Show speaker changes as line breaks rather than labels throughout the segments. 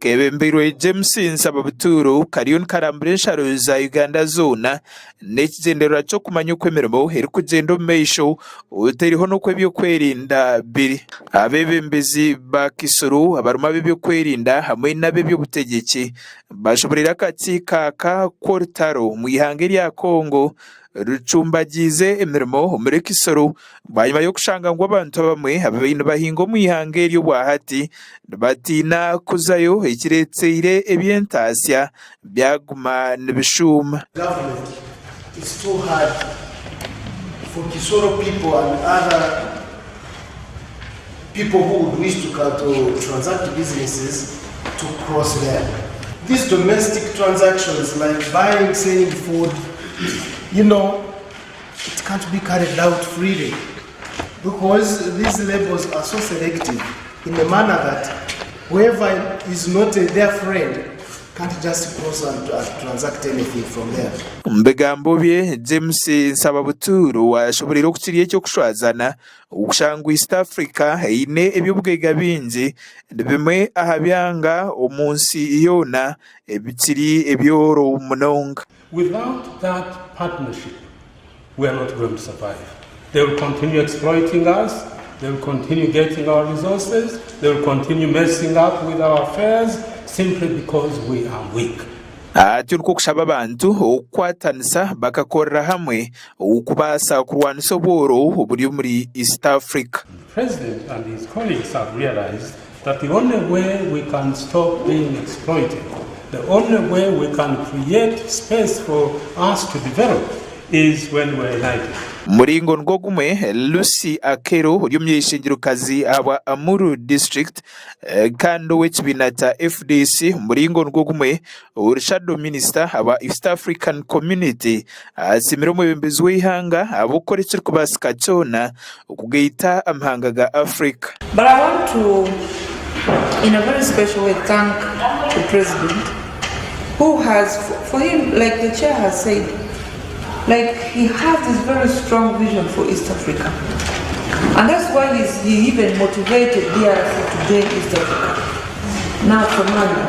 kebembirwe James Nsababuturo kariyoni karambure nsharo za Uganda zona n'ekigendera cyo kumanya uko emirimo eri kugenda omumaisho uteriho no kw'Eby'Okwerinda biri abebembezi ba Kisoro abaruma b'Eby'Okwerinda hamwe n'ab'Eby'Obutegeki bashoborera akati kaka kortaro mu ihanga rya Congo rucumbagize emirimo muri Kisoro banyuma yo kushanga ngo abantu bamwe abintu bahingo mu ihanga ryo bwahati batina kuzayo ikiretseire ebyentasya byaguma nibishuma.
It's too hard for Kisoro people and other people who would wish to transact businesses to cross there. These domestic transactions like buying, selling food, it can't be carried out freely because these labels are so selective in the manner that whoever is not their friend can't just cross and transact anything from there.
Mbegambo bye James Nsababuturo washoborera okukiriye cyo kushwazana ukushangwa East Africa ine eby'ubwega bingi bimwe ahabyanga omunsi yona ebikiri ebyoro munonga.
Without that partnership, we are not going to survive. They will continue exploiting us, they will continue getting our resources, they will continue messing up with our affairs simply because we are weak.
Turiko kushaba abantu okwatanisa bakakorera hamwe ukubasa kurwanisa obworo oburi muri East Africa.
The President and his colleagues have realized that the only way we can stop being exploited, the only way we can create space for us to develop is when we're united.
Muringo ngogumwe Lucy Akero ry'umyishingirukazi aba Omuri district kando w'ekibinata FDC muringo ngogumwe urshado minister aba East African community asimira mu bembezi w'ihanga abukora ikiri kubasika cyona ukugeita amahanga ga Africa.
But I want to in a very special way thank the president who has, for him, like the chair has said, like he has this very strong vision for East Africa, and that's why he even motivated DRC to join East Africa, now Somalia.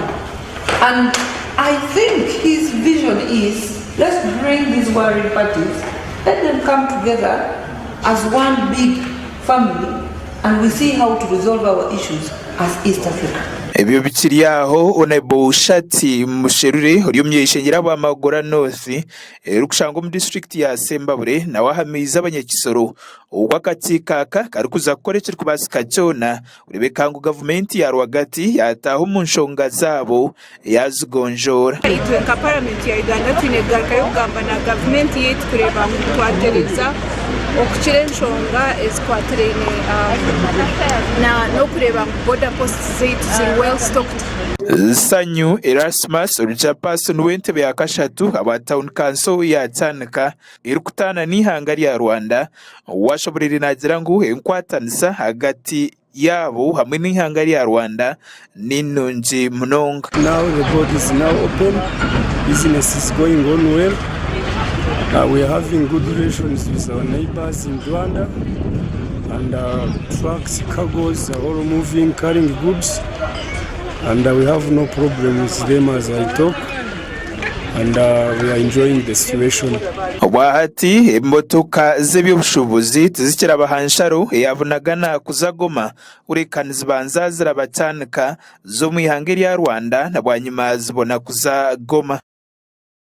And I think his vision is, let's bring these warring parties, let them come together as one big family, and we see how to resolve our issues as East Africa.
Ebyo bikiri aho onebo shati musherure ry'umyeshengira bw'amagora North rukushanga mu district ya Sembabure na wahamiza abanyakisoro ukwakati kaka karikuza korekera kubasika cyona urebekango government ya rwagati yataho mu nshonga zabo yazigonjora
itwenka parliament ya Uganda tunegaruka yo kugamba na government yetu kureba mu kwatereza okukire nshonga ezikwatirene na no kureba border posts zetu well stocked.
Sanyu Erasmus Chairperson w'entebe ya kashatu aba town council ya Tsanka irukutana n'ihanga rya Rwanda washoborera nagira ngo enkwatanisa hagati yabo hamwe n'ihanga rya Rwanda n'inunji munonga.
Now the border is now open, business is going on well. We are having good relations with our neighbors in Rwanda, and trucks, cargoes are all moving, carrying goods, and we have no problem with them as I talk, and we are enjoying the situation.
Wahati emotoka z'ebyobushobozi tizikira abahansharo yabunagana kuzagoma urekana zibanza zirabatanka zo mu ihanga rya Rwanda na bwanyuma zibona kuzagoma.